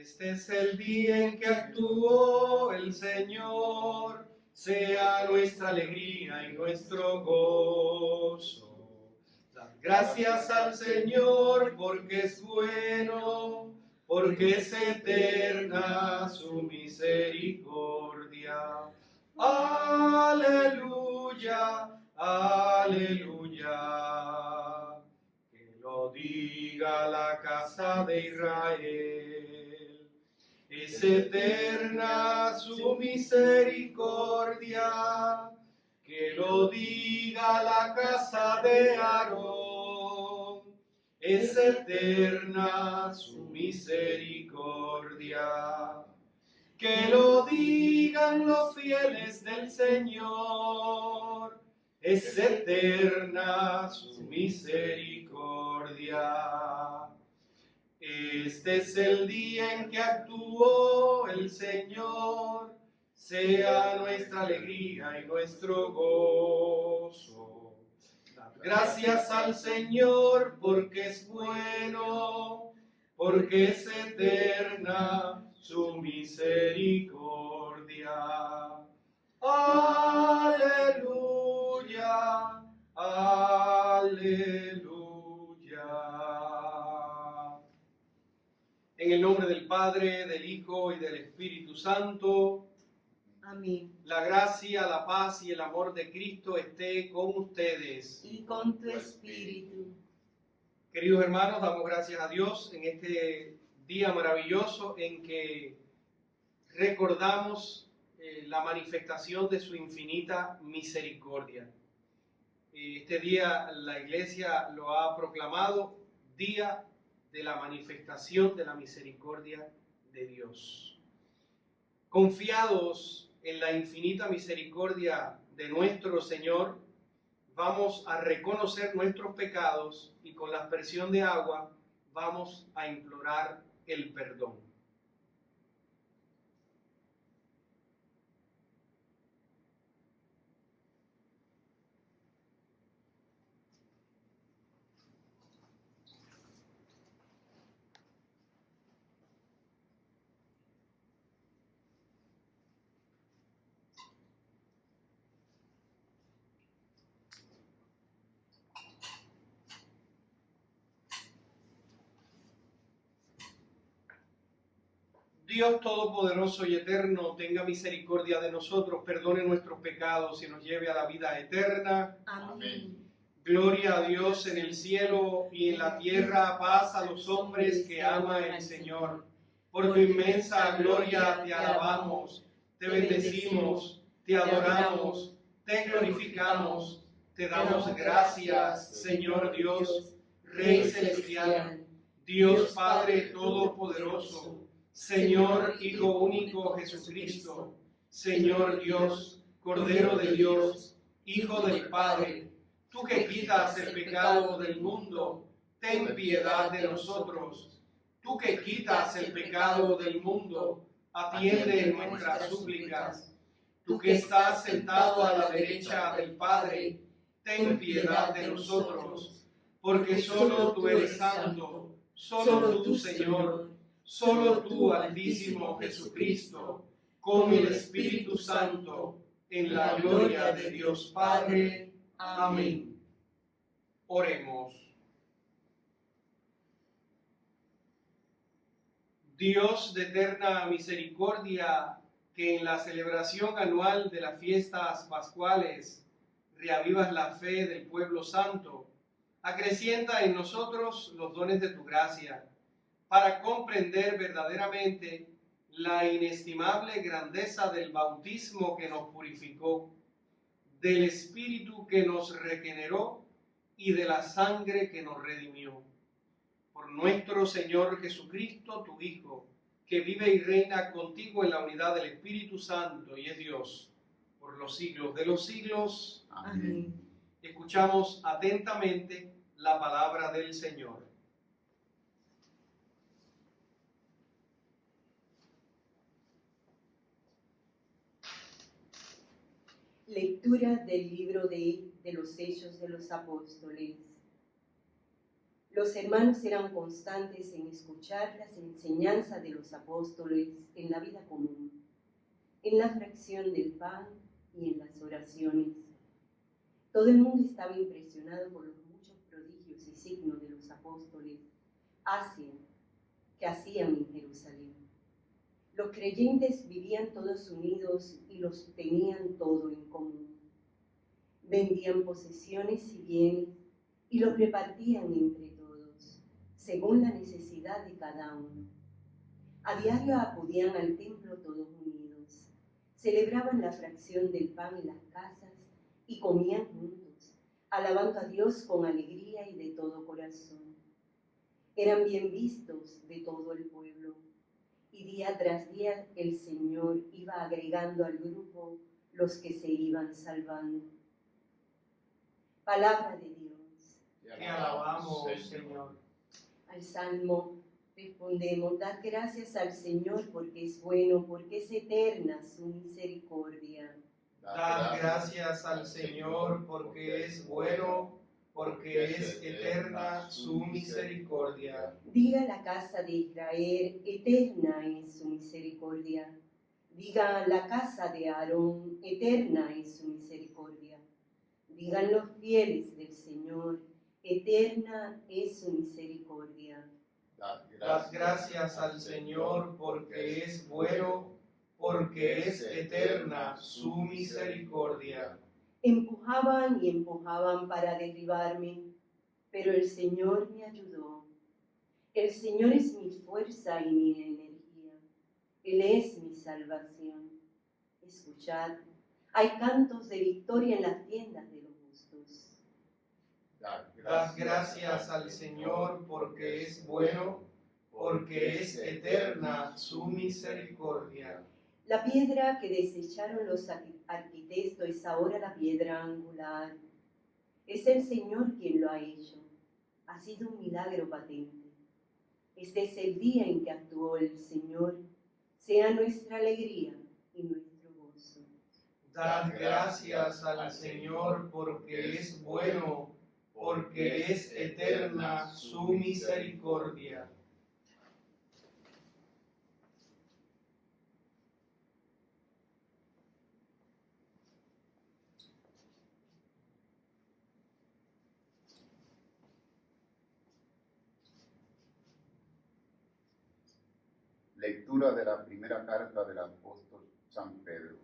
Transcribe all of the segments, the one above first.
Este es el día en que actuó el Señor, sea nuestra alegría y nuestro gozo. Dad gracias al Señor porque es bueno, porque es eterna su misericordia. Aleluya, aleluya. Que lo diga la casa de Israel. Es eterna su misericordia. Que lo diga la casa de Aarón. Es eterna su misericordia. Que lo digan los fieles del Señor. Es eterna su misericordia. Este es el día en que actuó el Señor, sea nuestra alegría y nuestro gozo. Dad gracias al Señor porque es bueno, porque es eterna su misericordia. Aleluya, aleluya. En el nombre del Padre, del Hijo y del Espíritu Santo. Amén. La gracia, la paz y el amor de Cristo esté con ustedes. Y con tu espíritu. Queridos hermanos, damos gracias a Dios en este día maravilloso en que recordamos la manifestación de su infinita misericordia. Este día la Iglesia lo ha proclamado Día de la manifestación de la misericordia de Dios. Confiados en la infinita misericordia de nuestro Señor, vamos a reconocer nuestros pecados y con la aspersión de agua vamos a implorar el perdón. Dios Todopoderoso y Eterno, tenga misericordia de nosotros, perdone nuestros pecados y nos lleve a la vida eterna. Amén. Gloria a Dios en el cielo y en la tierra, paz a los hombres que ama el Señor. Por tu inmensa gloria te alabamos, te bendecimos, te adoramos, te glorificamos, te damos gracias, Señor Dios, Rey celestial, Dios Padre Todopoderoso, Señor Hijo único Jesucristo, Señor Dios, Cordero de Dios, Hijo del Padre, tú que quitas el pecado del mundo, ten piedad de nosotros. Tú que quitas el pecado del mundo, atiende nuestras súplicas. Tú que estás sentado a la derecha del Padre, ten piedad de nosotros. Porque solo tú eres santo, solo tú, Señor, solo tú, Altísimo Jesucristo, con el Espíritu Santo, en la gloria de Dios Padre. Amén. Oremos. Dios de eterna misericordia, que en la celebración anual de las fiestas pascuales reavivas la fe del pueblo santo, acrecienta en nosotros los dones de tu gracia, para comprender verdaderamente la inestimable grandeza del bautismo que nos purificó, del Espíritu que nos regeneró y de la sangre que nos redimió. Por nuestro Señor Jesucristo, tu Hijo, que vive y reina contigo en la unidad del Espíritu Santo y es Dios, por los siglos de los siglos. Amén. Escuchamos atentamente la palabra del Señor. Lectura del libro de los Hechos de los Apóstoles. Los hermanos eran constantes en escuchar las enseñanzas de los apóstoles en la vida común, en la fracción del pan y en las oraciones. Todo el mundo estaba impresionado por los muchos prodigios y signos de los apóstoles que hacían en Jerusalén. Los creyentes vivían todos unidos y los tenían todo en común. Vendían posesiones y bienes y los repartían entre todos, según la necesidad de cada uno. A diario acudían al templo todos unidos, celebraban la fracción del pan en las casas y comían juntos, alabando a Dios con alegría y de todo corazón. Eran bien vistos de todo el pueblo, y día tras día el Señor iba agregando al grupo los que se iban salvando. Palabra de Dios. Te alabamos, Señor. Al Salmo respondemos: dad gracias al Señor porque es bueno, porque es eterna su misericordia. Dad gracias al Señor porque es bueno, porque es eterna su misericordia. Diga la casa de Israel, eterna es su misericordia. Diga la casa de Aarón, eterna es su misericordia. Digan los fieles del Señor, eterna es su misericordia. Dad gracias al Señor porque es bueno, porque es eterna su misericordia. Empujaban y empujaban para derribarme, pero el Señor me ayudó. El Señor es mi fuerza y mi energía. Él es mi salvación. Escuchad, hay cantos de victoria en las tiendas de los justos. Dad gracias al Señor porque es bueno, porque es eterna su misericordia. La piedra que desecharon los arquitectos es ahora la piedra angular. Es el Señor quien lo ha hecho. Ha sido un milagro patente. Este es el día en que actuó el Señor. Sea nuestra alegría y nuestro gozo. Dad gracias al Señor porque es bueno, porque es eterna su misericordia. Lectura de la primera carta del apóstol San Pedro.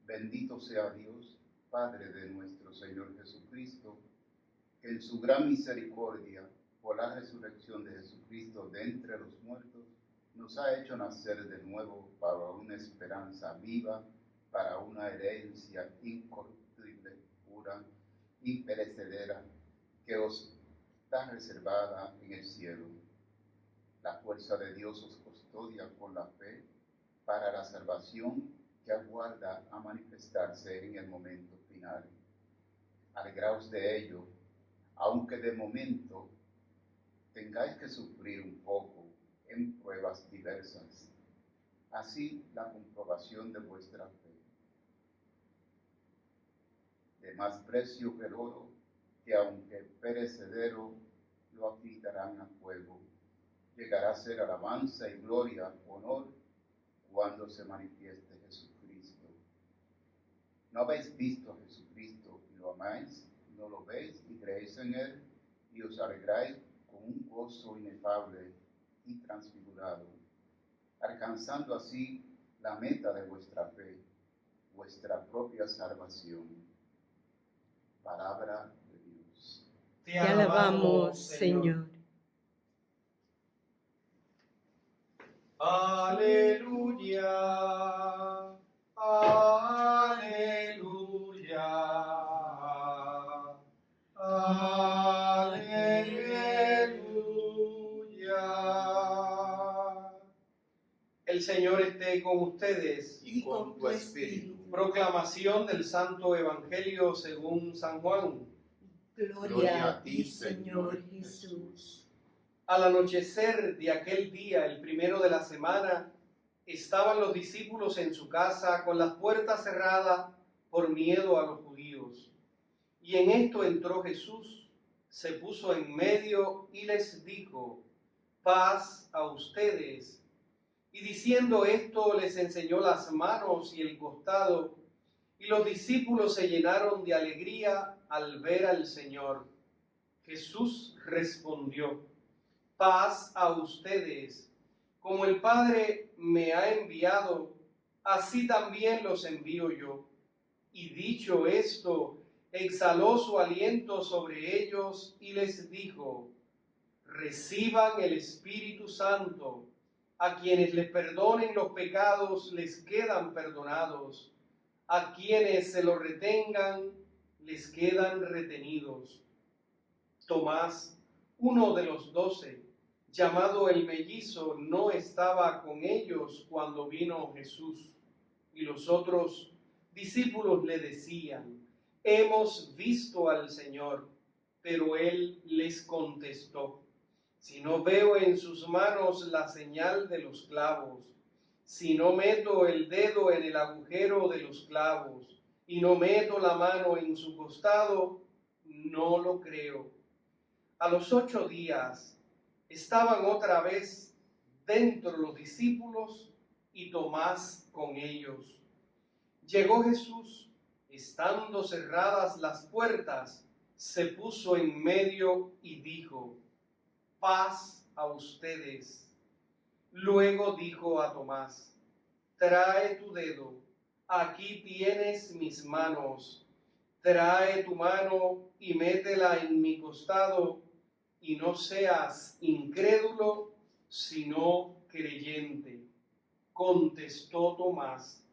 Bendito sea Dios, Padre de nuestro Señor Jesucristo, que en su gran misericordia, por la resurrección de Jesucristo de entre los muertos, nos ha hecho nacer de nuevo para una esperanza viva, para una herencia incorruptible, pura, imperecedera, que os está reservada en el cielo. La fuerza de Dios os custodia con la fe para la salvación que aguarda a manifestarse en el momento final. Alegraos de ello, aunque de momento tengáis que sufrir un poco en pruebas diversas. Así la comprobación de vuestra fe, de más precio que el oro, que aunque perecedero, lo afiliarán a fuego, llegará a ser alabanza y gloria, honor, cuando se manifieste Jesucristo. ¿No habéis visto a Jesucristo y lo amáis? ¿No lo veis y creéis en Él y os alegráis con un gozo inefable y transfigurado, alcanzando así la meta de vuestra fe, vuestra propia salvación? Palabra de Dios. Te alabamos, Señor. Aleluya, aleluya, aleluya. El Señor esté con ustedes. Y con tu espíritu. Proclamación del Santo Evangelio según San Juan. Gloria a ti, Señor Jesús. Al anochecer de aquel día, el primero de la semana, estaban los discípulos en su casa con las puertas cerradas por miedo a los judíos. Y en esto entró Jesús, se puso en medio y les dijo: paz a ustedes. Y diciendo esto, les enseñó las manos y el costado, y los discípulos se llenaron de alegría al ver al Señor. Jesús respondió: paz a ustedes. Como el Padre me ha enviado, así también los envío yo. Y dicho esto, exhaló su aliento sobre ellos y les dijo: reciban el Espíritu Santo. A quienes les perdonen los pecados les quedan perdonados. A quienes se lo retengan les quedan retenidos. Tomás, uno de los 12, llamado el mellizo, no estaba con ellos cuando vino Jesús. Y los otros discípulos le decían: hemos visto al Señor. Pero él les contestó: si no veo en sus manos la señal de los clavos, si no meto el dedo en el agujero de los clavos y no meto la mano en su costado, no lo creo. A los 8 días estaban otra vez dentro los discípulos y Tomás con ellos. Llegó Jesús, estando cerradas las puertas, se puso en medio y dijo: paz a ustedes. Luego dijo a Tomás: trae tu dedo, aquí tienes mis manos. Trae tu mano y métela en mi costado, y no seas incrédulo, sino creyente. Contestó Tomás: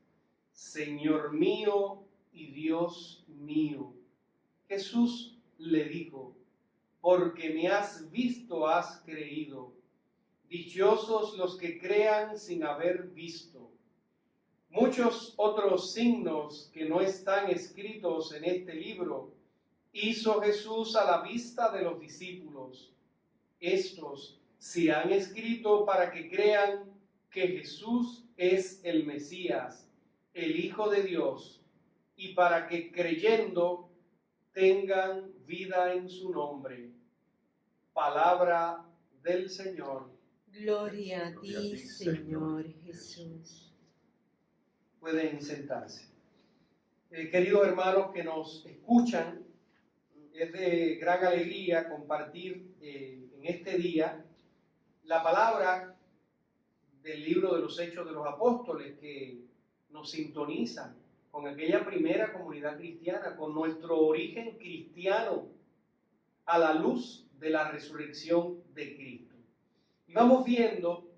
Señor mío y Dios mío. Jesús le dijo: porque me has visto, has creído. Dichosos los que crean sin haber visto. Muchos otros signos que no están escritos en este libro hizo Jesús a la vista de los discípulos. Estos se han escrito para que crean que Jesús es el Mesías, el Hijo de Dios, y para que creyendo tengan vida en su nombre. Palabra del Señor. Gloria a ti, Señor Jesús. Pueden sentarse. Queridos hermanos que nos escuchan, es de gran alegría compartir en este día la palabra del libro de los Hechos de los Apóstoles, que nos sintonizan con aquella primera comunidad cristiana, con nuestro origen cristiano a la luz de la resurrección de Cristo. Y vamos viendo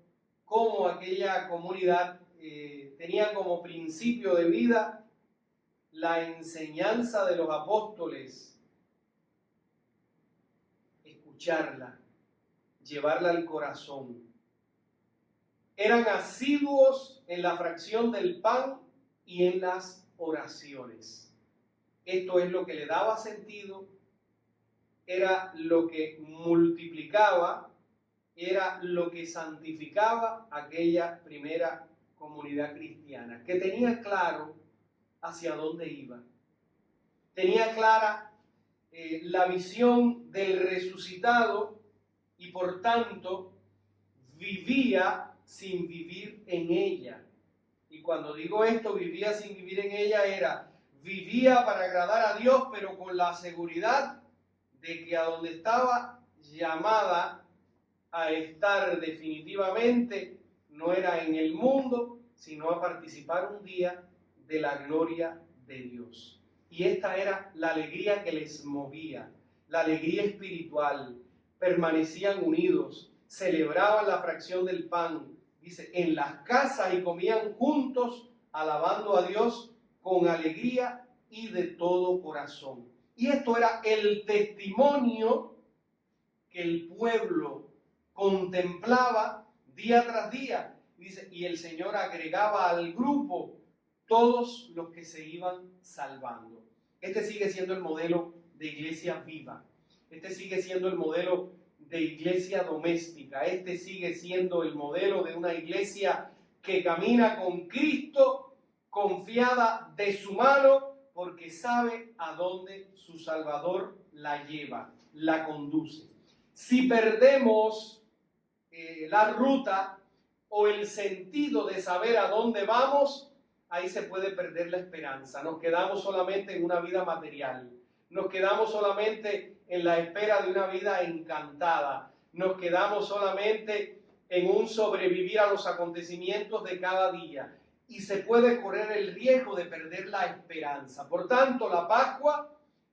cómo aquella comunidad tenía como principio de vida la enseñanza de los apóstoles, escucharla, llevarla al corazón. Eran asiduos en la fracción del pan y en las oraciones. Esto es lo que le daba sentido, era lo que multiplicaba, era lo que santificaba aquella primera comunidad cristiana, que tenía claro hacia dónde iba. Tenía clara la visión del resucitado y por tanto vivía sin vivir en ella. Y cuando digo esto, vivía sin vivir en ella, vivía para agradar a Dios, pero con la seguridad de que a donde estaba llamada a estar definitivamente no era en el mundo, sino a participar un día de la gloria de Dios. Y esta era la alegría que les movía, la alegría espiritual. Permanecían unidos, celebraban la fracción del pan, dice, en las casas, y comían juntos, alabando a Dios con alegría y de todo corazón. Y esto era el testimonio que el pueblo contemplaba día tras día. Dice, y el Señor agregaba al grupo todos los que se iban salvando. Este sigue siendo el modelo de iglesia viva. Este sigue siendo el modelo de iglesia doméstica. Este sigue siendo el modelo de una iglesia que camina con Cristo, confiada de su mano, porque sabe a dónde su Salvador la lleva. la conduce. Si perdemos la ruta o el sentido de saber a dónde vamos, ahí se puede perder la esperanza. Nos quedamos solamente en una vida material. Nos quedamos solamente en la espera de una vida encantada. Nos quedamos solamente en un sobrevivir a los acontecimientos de cada día. Y se puede correr el riesgo de perder la esperanza. Por tanto, la Pascua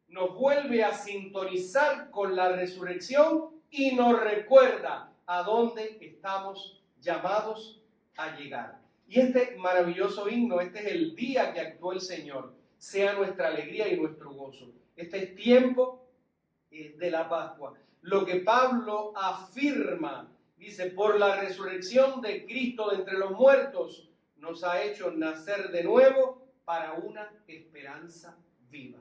nos vuelve a sintonizar con la resurrección y nos recuerda a dónde estamos llamados a llegar. Y este maravilloso himno, este es el día que actuó el Señor, sea nuestra alegría y nuestro gozo. Este es tiempo de la Pascua. Lo que Pablo afirma, dice, por la resurrección de Cristo de entre los muertos, nos ha hecho nacer de nuevo para una esperanza viva.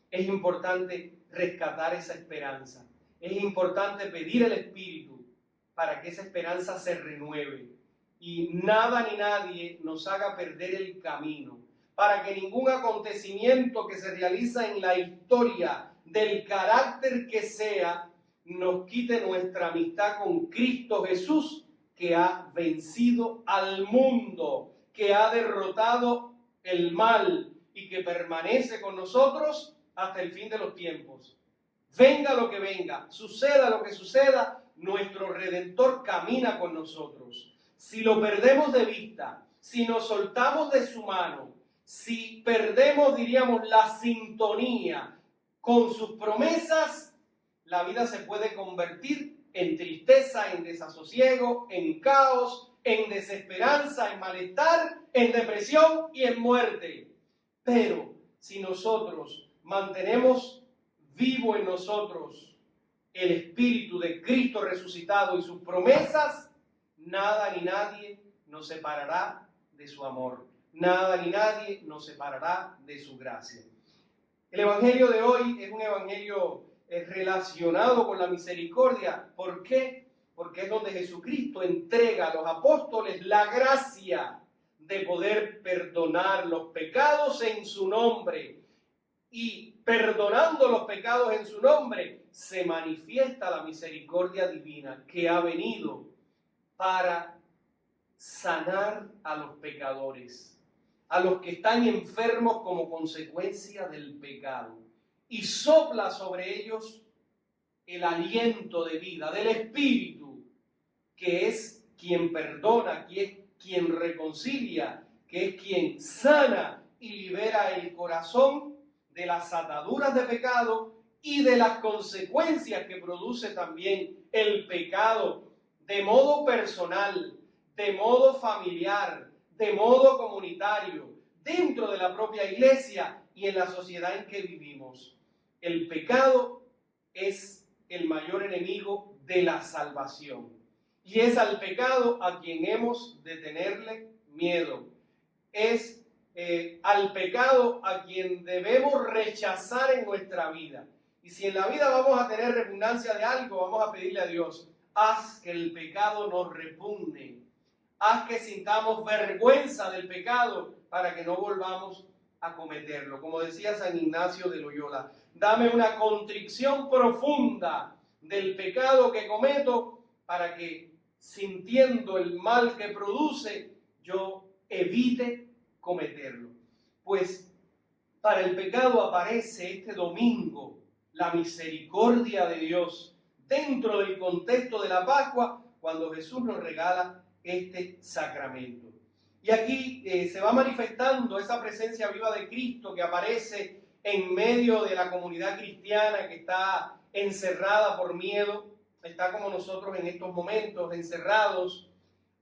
Es importante rescatar esa esperanza. Es importante pedir el Espíritu para que esa esperanza se renueve y nada ni nadie nos haga perder el camino, para que ningún acontecimiento que se realiza en la historia, del carácter que sea, nos quite nuestra amistad con Cristo Jesús, que ha vencido al mundo, que ha derrotado el mal y que permanece con nosotros hasta el fin de los tiempos. Venga lo que venga, suceda lo que suceda, nuestro Redentor camina con nosotros. Si lo perdemos de vista, si nos soltamos de su mano, si perdemos, diríamos, la sintonía con sus promesas, la vida se puede convertir en tristeza, en desasosiego, en caos, en desesperanza, en malestar, en depresión y en muerte. Pero si nosotros mantenemos vivo en nosotros el Espíritu de Cristo resucitado y sus promesas, nada ni nadie nos separará de su amor. Nada ni nadie nos separará de su gracia. El Evangelio de hoy es un Evangelio relacionado con la misericordia. ¿Por qué? Porque es donde Jesucristo entrega a los apóstoles la gracia de poder perdonar los pecados en su nombre. Y perdonando los pecados en su nombre, se manifiesta la misericordia divina que ha venido para sanar a los pecadores, a los que están enfermos como consecuencia del pecado, y sopla sobre ellos el aliento de vida del Espíritu, que es quien perdona, que es quien reconcilia, que es quien sana y libera el corazón de las ataduras de pecado y de las consecuencias que produce también el pecado de modo personal, de modo familiar, de modo comunitario, dentro de la propia iglesia y en la sociedad en que vivimos. El pecado es el mayor enemigo de la salvación. Y es al pecado a quien hemos de tenerle miedo. Es al pecado a quien debemos rechazar en nuestra vida. Y si en la vida vamos a tener repugnancia de algo, vamos a pedirle a Dios, haz que el pecado nos repugne. Haz que sintamos vergüenza del pecado para que no volvamos a cometerlo. Como decía San Ignacio de Loyola, dame una contrición profunda del pecado que cometo para que, sintiendo el mal que produce, yo evite cometerlo. Pues para el pecado aparece este domingo la misericordia de Dios dentro del contexto de la Pascua, cuando Jesús nos regala este sacramento. Y aquí se va manifestando esa presencia viva de Cristo que aparece en medio de la comunidad cristiana que está encerrada por miedo, está como nosotros en estos momentos, encerrados.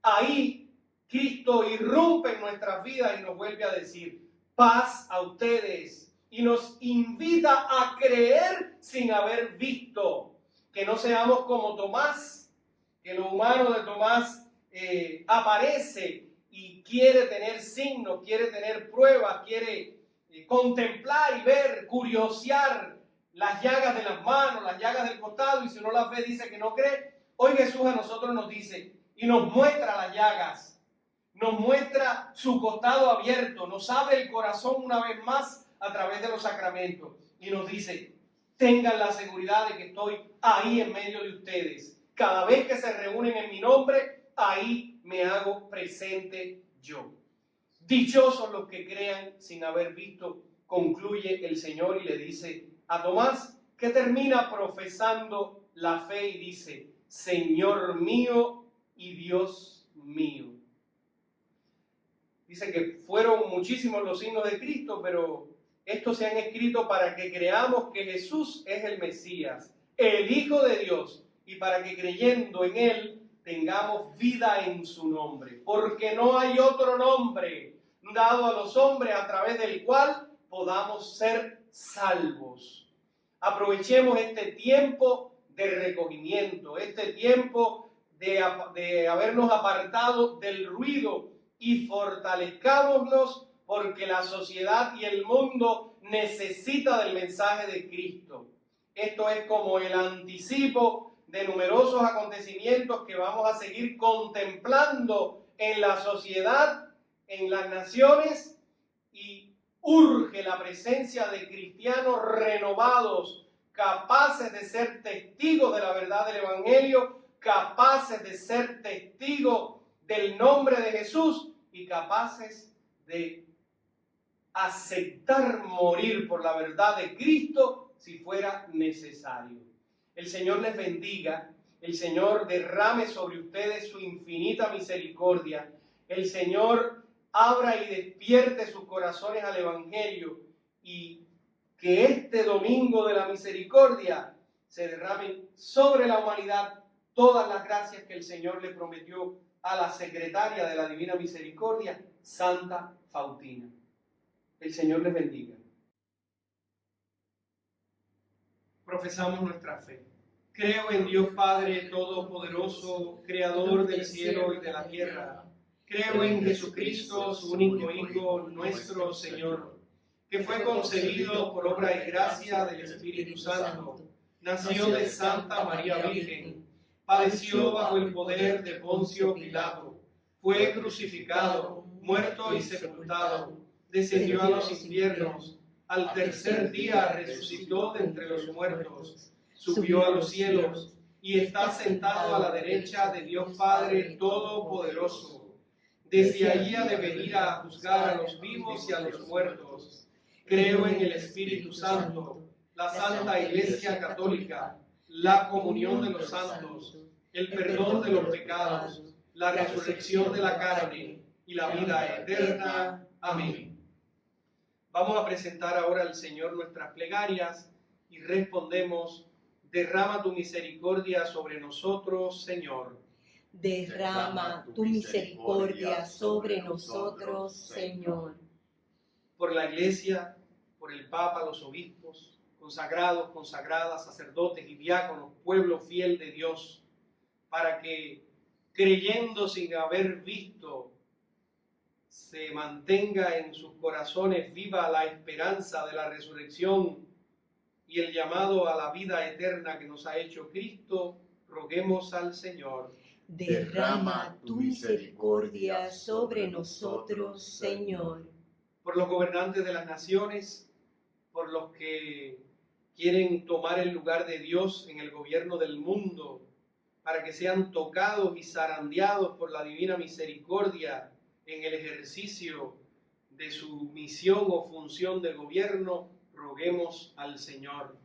Ahí Cristo irrumpe en nuestras vidas y nos vuelve a decir, paz a ustedes, y nos invita a creer sin haber visto, que no seamos como Tomás, que lo humano de Tomás aparece y quiere tener signos, quiere tener pruebas, quiere contemplar y ver, curiosear las llagas de las manos, las llagas del costado, y si no las ve dice que no cree. Hoy Jesús a nosotros nos dice y nos muestra las llagas, nos muestra su costado abierto, nos abre el corazón una vez más a través de los sacramentos y nos dice, tengan la seguridad de que estoy ahí en medio de ustedes. Cada vez que se reúnen en mi nombre, ahí me hago presente yo. Dichosos los que crean sin haber visto, concluye el Señor y le dice a Tomás, que termina profesando la fe y dice, Señor mío y Dios mío. Dice que fueron muchísimos los signos de Cristo, pero estos se han escrito para que creamos que Jesús es el Mesías, el Hijo de Dios, y para que creyendo en Él tengamos vida en su nombre. Porque no hay otro nombre dado a los hombres a través del cual podamos ser salvos. Aprovechemos este tiempo de recogimiento, este tiempo de habernos apartado del ruido y fortalezcámonos porque la sociedad y el mundo necesita del mensaje de Cristo. Esto es como el anticipo de numerosos acontecimientos que vamos a seguir contemplando en la sociedad, en las naciones, y urge la presencia de cristianos renovados, capaces de ser testigos de la verdad del Evangelio, capaces de ser testigos del nombre de Jesús y capaces de aceptar morir por la verdad de Cristo si fuera necesario. El Señor les bendiga, el Señor derrame sobre ustedes su infinita misericordia, el Señor abra y despierte sus corazones al Evangelio y que este domingo de la misericordia se derramen sobre la humanidad todas las gracias que el Señor le prometió a la secretaria de la Divina Misericordia, Santa Faustina. El Señor les bendiga. Profesamos nuestra fe. Creo en Dios Padre Todopoderoso, Creador del cielo y de la tierra. Creo en Jesucristo, su único Hijo, nuestro Señor, que fue concebido por obra y gracia del Espíritu Santo. Nació de Santa María Virgen, padeció bajo el poder de Poncio Pilato, fue crucificado, muerto y sepultado, descendió a los infiernos, al tercer día resucitó de entre los muertos, subió a los cielos y está sentado a la derecha de Dios Padre Todopoderoso. Desde allí ha de venir a juzgar a los vivos y a los muertos. Creo en el Espíritu Santo, la Santa Iglesia Católica, la comunión de los santos, el perdón de los pecados, la resurrección de la carne y la vida eterna. Amén. Vamos a presentar ahora al Señor nuestras plegarias y respondemos: derrama tu misericordia sobre nosotros, Señor. Derrama tu misericordia sobre nosotros, Señor. Por la Iglesia, por el Papa, los obispos, consagrados, consagradas, sacerdotes y diáconos, pueblo fiel de Dios, para que, creyendo sin haber visto, se mantenga en sus corazones viva la esperanza de la resurrección y el llamado a la vida eterna que nos ha hecho Cristo, roguemos al Señor. Derrama tu misericordia sobre nosotros, Señor. Por los gobernantes de las naciones, por los que quieren tomar el lugar de Dios en el gobierno del mundo, para que sean tocados y zarandeados por la divina misericordia en el ejercicio de su misión o función de gobierno, roguemos al Señor.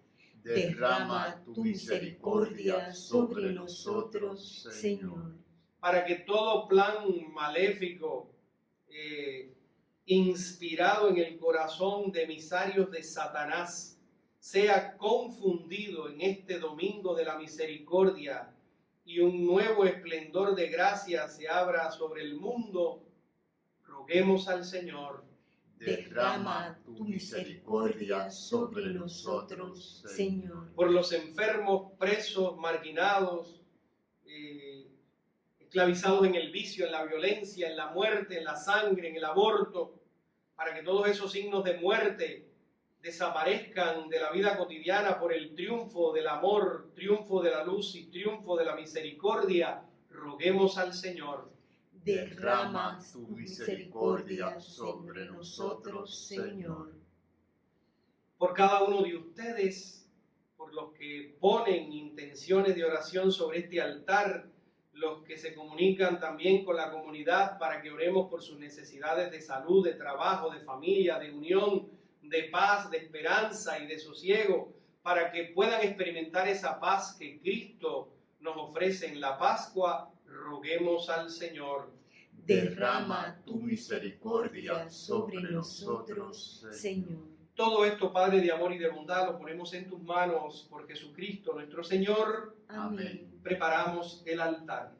Derrama tu misericordia sobre nosotros, Señor. Para que todo plan maléfico, inspirado en el corazón de emisarios de Satanás, sea confundido en este domingo de la misericordia y un nuevo esplendor de gracia se abra sobre el mundo, roguemos al Señor. Derrama tu misericordia sobre nosotros, Señor. Por los enfermos, presos, marginados, esclavizados en el vicio, en la violencia, en la muerte, en la sangre, en el aborto, para que todos esos signos de muerte desaparezcan de la vida cotidiana por el triunfo del amor, triunfo de la luz y triunfo de la misericordia, roguemos al Señor. Derrama tu misericordia sobre nosotros, Señor. Por cada uno de ustedes por los que ponen intenciones de oración sobre este altar, los que se comunican también con la comunidad para que oremos por sus necesidades de salud, de trabajo, de familia, de unión, de paz, de esperanza y de sosiego, para que puedan experimentar esa paz que Cristo nos ofrece en la Pascua. Roguemos al Señor. Derrama tu misericordia sobre nosotros, Señor. Todo esto, Padre de amor y de bondad, lo ponemos en tus manos por Jesucristo nuestro Señor. Amén. Preparamos el altar.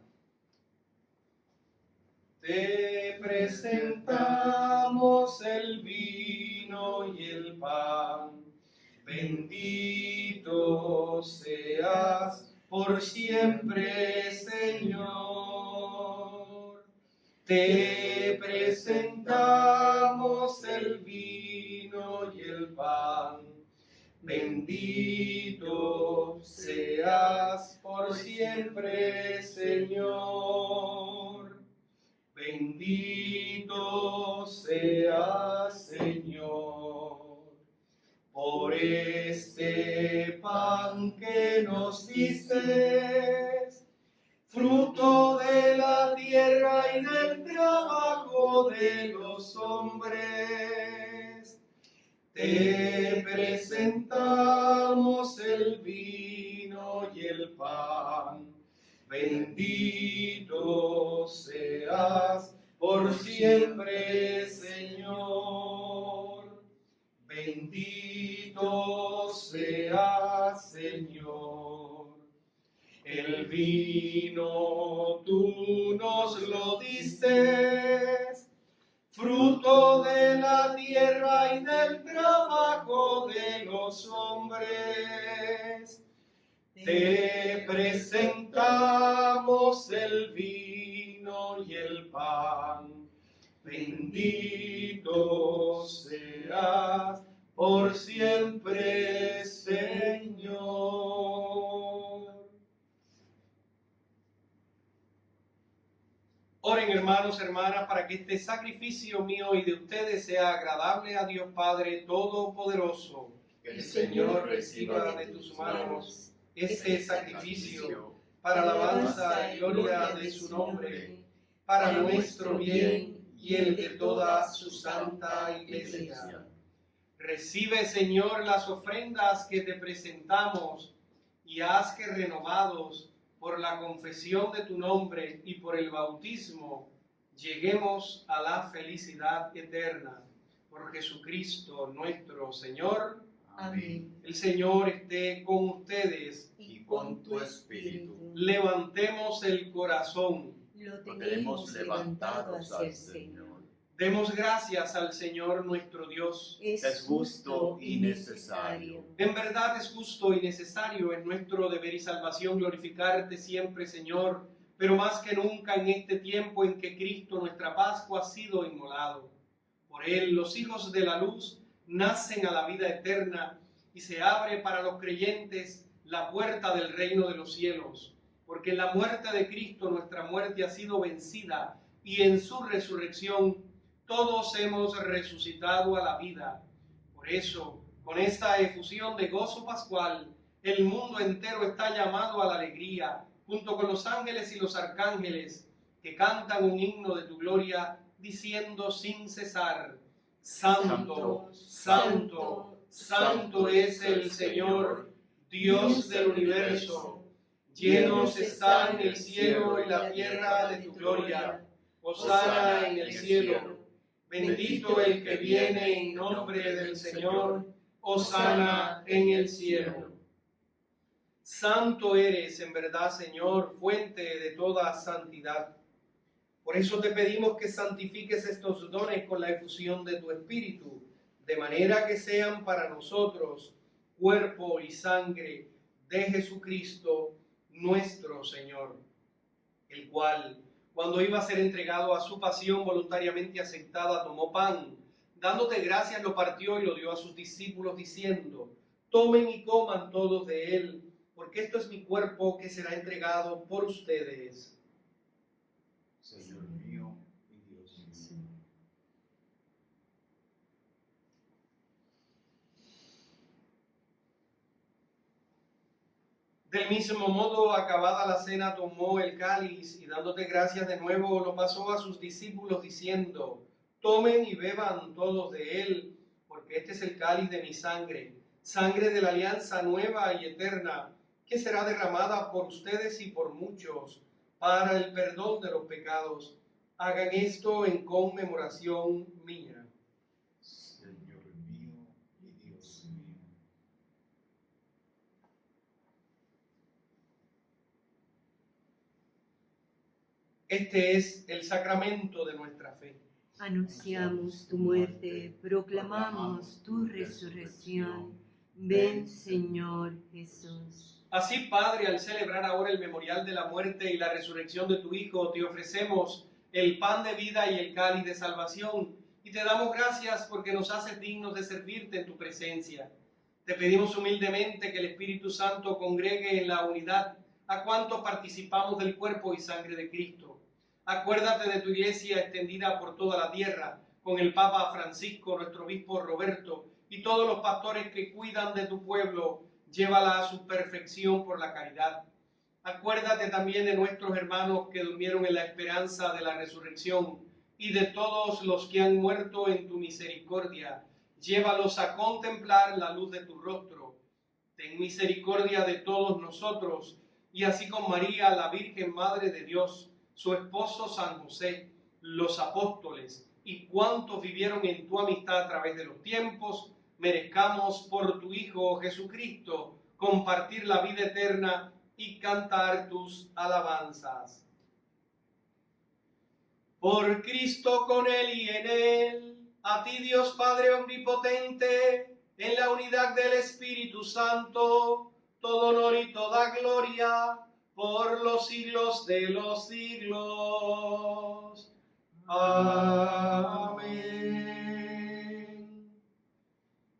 Te presentamos el vino y el pan. Bendito seas por siempre, Señor. Te presentamos el vino y el pan. Bendito seas por siempre, Señor. Bendito seas, Señor. Por este pan que nos diste, fruto de la tierra y del trabajo de los hombres, te presentamos el vino y el pan. Bendito seas por siempre, Señor. Bendito seas, Señor. El vino tú nos lo diste, fruto de la tierra y del trabajo de los hombres. Te presentamos el vino y el pan. Bendito seas por siempre, Señor. Oren, hermanos, hermanas, para que este sacrificio mío y de ustedes sea agradable a Dios Padre Todopoderoso. Que el Señor reciba de tus manos este sacrificio para alabanza y gloria de su nombre, para nuestro bien y el de toda su santa iglesia. Recibe, Señor, las ofrendas que te presentamos y haz que, renovados por la confesión de tu nombre y por el bautismo, lleguemos a la felicidad eterna. Por Jesucristo nuestro Señor. Amén. El Señor esté con ustedes Y con tu espíritu. Levantemos el corazón. Lo tenemos levantado hacia el Señor. Demos gracias al Señor nuestro Dios. Es justo y necesario. En verdad es justo y necesario en nuestro deber y salvación glorificarte siempre, Señor, pero más que nunca en este tiempo en que Cristo, nuestra Pascua, ha sido inmolado. Por él los hijos de la luz nacen a la vida eterna y se abre para los creyentes la puerta del reino de los cielos, porque en la muerte de Cristo nuestra muerte ha sido vencida y en su resurrección todos hemos resucitado a la vida. Por eso, con esta efusión de gozo pascual, el mundo entero está llamado a la alegría, junto con los ángeles y los arcángeles, que cantan un himno de tu gloria, diciendo sin cesar: Santo, Santo, Santo es el Señor, Dios del universo. Llenos están el cielo y la tierra de tu gloria. Hosana en el cielo. Bendito el que viene en nombre del Señor. Hosana en el cielo. Santo eres en verdad, Señor, fuente de toda santidad. Por eso te pedimos que santifiques estos dones con la efusión de tu Espíritu, de manera que sean para nosotros cuerpo y sangre de Jesucristo nuestro Señor, el cual, cuando iba a ser entregado a su pasión voluntariamente aceptada, tomó pan, dándote gracias, lo partió y lo dio a sus discípulos, diciendo: tomen y coman todos de él, porque esto es mi cuerpo que será entregado por ustedes. Señor mío y Dios mío. Del mismo modo, acabada la cena, tomó el cáliz y dándote gracias de nuevo, lo pasó a sus discípulos diciendo: tomen y beban todos de él, porque este es el cáliz de mi sangre, sangre de la alianza nueva y eterna, que será derramada por ustedes y por muchos para el perdón de los pecados. Hagan esto en conmemoración mía. Señor mío y Dios mío. Este es el sacramento de nuestra fe. Anunciamos tu muerte, proclamamos tu resurrección. Ven, Señor Jesús. Así, Padre, al celebrar ahora el memorial de la muerte y la resurrección de tu Hijo, te ofrecemos el pan de vida y el cáliz de salvación, y te damos gracias porque nos haces dignos de servirte en tu presencia. Te pedimos humildemente que el Espíritu Santo congregue en la unidad a cuantos participamos del cuerpo y sangre de Cristo. Acuérdate de tu iglesia extendida por toda la tierra, con el Papa Francisco, nuestro obispo Roberto, y todos los pastores que cuidan de tu pueblo. Llévala a su perfección por la caridad. Acuérdate también de nuestros hermanos que durmieron en la esperanza de la resurrección y de todos los que han muerto en tu misericordia. Llévalos a contemplar la luz de tu rostro. Ten misericordia de todos nosotros, y así con María, la Virgen Madre de Dios, su esposo San José, los apóstoles y cuantos vivieron en tu amistad a través de los tiempos, merezcamos por tu Hijo Jesucristo compartir la vida eterna y cantar tus alabanzas. Por Cristo, con Él y en Él, a ti Dios Padre Omnipotente, en la unidad del Espíritu Santo, todo honor y toda gloria, por los siglos de los siglos. Amén.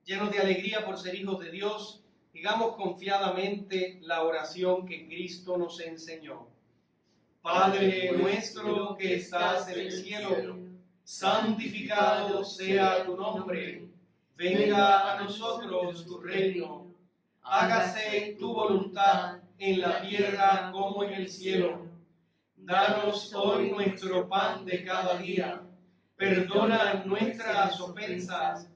Llenos de alegría por ser hijos de Dios, digamos confiadamente la oración que Cristo nos enseñó. Padre nuestro que estás en el cielo, santificado sea tu nombre. Venga a nosotros tu reino. Hágase tu voluntad en la tierra como en el cielo. Danos hoy nuestro pan de cada día. Perdona nuestras ofensas,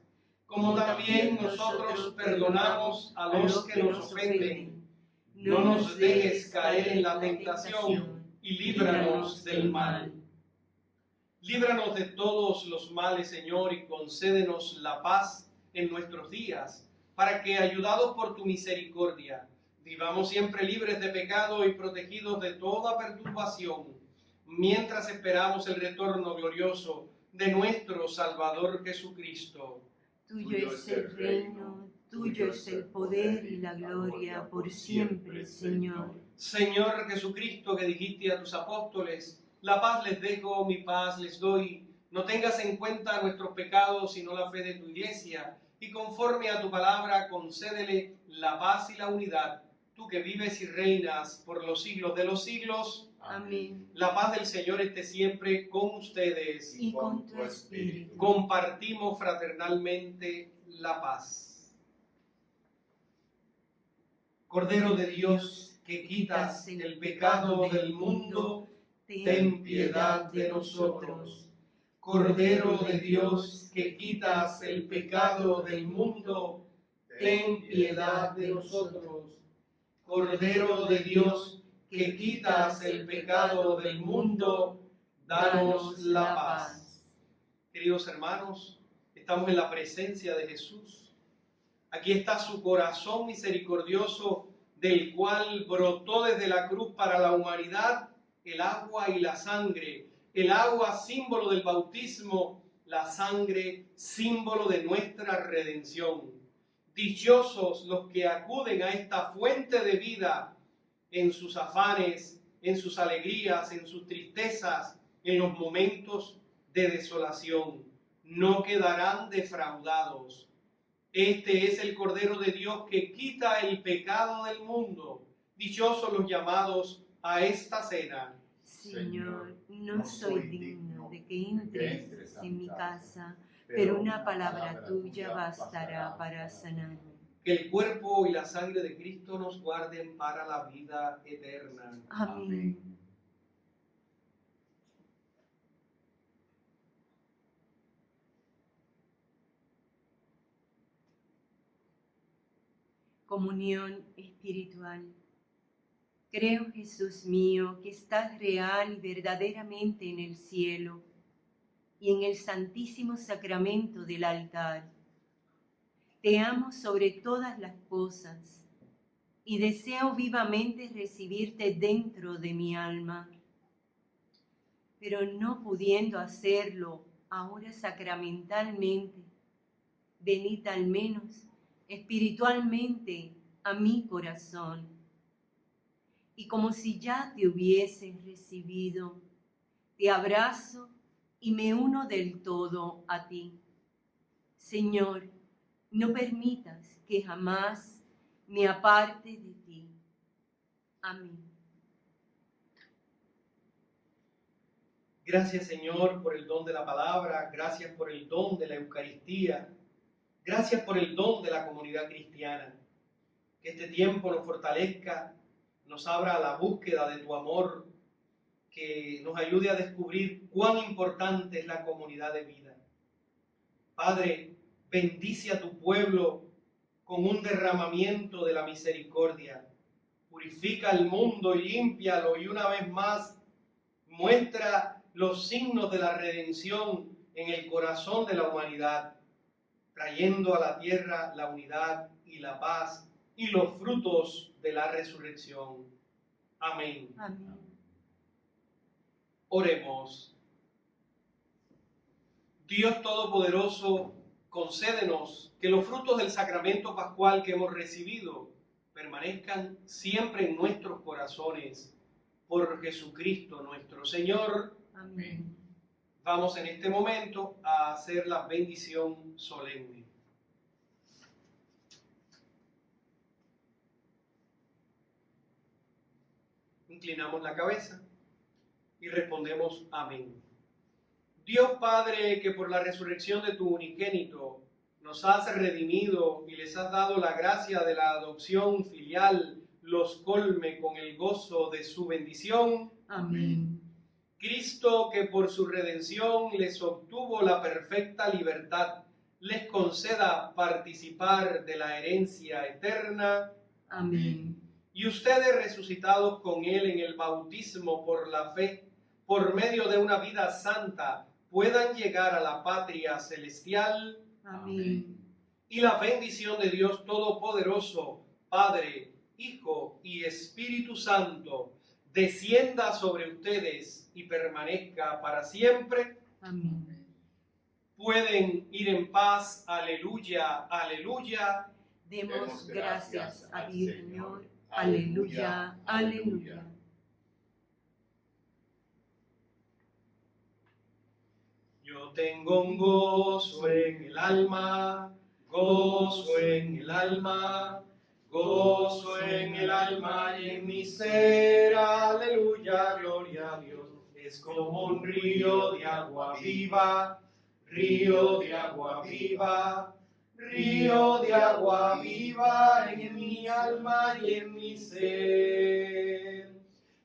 como también nosotros perdonamos a los que nos ofenden. No nos dejes caer en la tentación y líbranos del mal. Líbranos de todos los males, Señor, y concédenos la paz en nuestros días, para que, ayudados por tu misericordia, vivamos siempre libres de pecado y protegidos de toda perturbación, mientras esperamos el retorno glorioso de nuestro Salvador Jesucristo. Tuyo es el reino, tuyo es el poder y la gloria por siempre, Señor. Señor Jesucristo, que dijiste a tus apóstoles: la paz les dejo, mi paz les doy. No tengas en cuenta nuestros pecados, sino la fe de tu iglesia, y conforme a tu palabra concédele la paz y la unidad, tú que vives y reinas por los siglos de los siglos. Amén. La paz del Señor esté siempre con ustedes. Y con tu espíritu. Compartimos fraternalmente la paz. Cordero de Dios, que quitas el pecado del mundo, ten piedad de nosotros. Cordero de Dios, que quitas el pecado del mundo, ten piedad de nosotros. Cordero de Dios, que quitas el pecado del mundo, danos la paz. Queridos hermanos, estamos en la presencia de Jesús. Aquí está su corazón misericordioso, del cual brotó desde la cruz para la humanidad el agua y la sangre. El agua, símbolo del bautismo; la sangre, símbolo de nuestra redención. Dichosos los que acuden a esta fuente de vida en sus afanes, en sus alegrías, en sus tristezas, en los momentos de desolación. No quedarán defraudados. Este es el Cordero de Dios que quita el pecado del mundo. Dichosos los llamados a esta cena. Señor, no soy digno de que entres en mi casa, pero una palabra tuya bastará para sanarme. Que el cuerpo y la sangre de Cristo nos guarden para la vida eterna. Amén. Comunión espiritual. Creo, Jesús mío, que estás real y verdaderamente en el cielo y en el santísimo sacramento del altar. Te amo sobre todas las cosas y deseo vivamente recibirte dentro de mi alma. Pero no pudiendo hacerlo ahora sacramentalmente, venid al menos espiritualmente a mi corazón. Y como si ya te hubieses recibido, te abrazo y me uno del todo a ti. Señor, no permitas que jamás me aparte de ti. Amén. Gracias, Señor, por el don de la palabra. Gracias por el don de la Eucaristía. Gracias por el don de la comunidad cristiana. Que este tiempo nos fortalezca, nos abra a la búsqueda de tu amor, que nos ayude a descubrir cuán importante es la comunidad de vida. Padre, bendice a tu pueblo con un derramamiento de la misericordia. Purifica el mundo y límpialo, y una vez más muestra los signos de la redención en el corazón de la humanidad, trayendo a la tierra la unidad y la paz y los frutos de la resurrección. Amén. Amén. Oremos. Dios Todopoderoso, concédenos que los frutos del sacramento pascual que hemos recibido permanezcan siempre en nuestros corazones. Por Jesucristo nuestro Señor. Amén. Vamos en este momento a hacer la bendición solemne. Inclinamos la cabeza y respondemos amén. Dios Padre, que por la resurrección de tu unigénito nos has redimido y les has dado la gracia de la adopción filial, los colme con el gozo de su bendición. Amén. Cristo, que por su redención les obtuvo la perfecta libertad, les conceda participar de la herencia eterna. Amén. Y ustedes, resucitados con Él en el bautismo por la fe, por medio de una vida santa, puedan llegar a la patria celestial. Amén. Y la bendición de Dios Todopoderoso, Padre, Hijo y Espíritu Santo, descienda sobre ustedes y permanezca para siempre. Amén. Pueden ir en paz. Aleluya, aleluya. Demos gracias al Señor. Aleluya, aleluya. Yo tengo un gozo en el alma, gozo en el alma, gozo en el alma y en mi ser. Aleluya, gloria a Dios. Es como un río de agua viva, río de agua viva, río de agua viva en mi alma y en mi ser.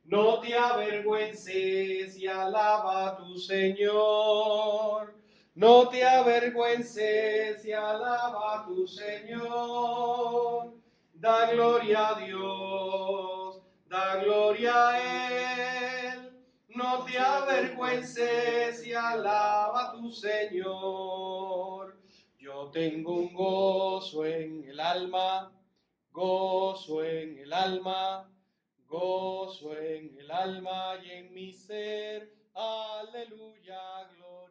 No te avergüences y alaba a tu Señor. No te avergüences y alaba a tu Señor. Da gloria a Dios, da gloria a Él. No te avergüences y alaba a tu Señor. Yo tengo un gozo en el alma, gozo en el alma, gozo en el alma y en mi ser. Aleluya, gloria.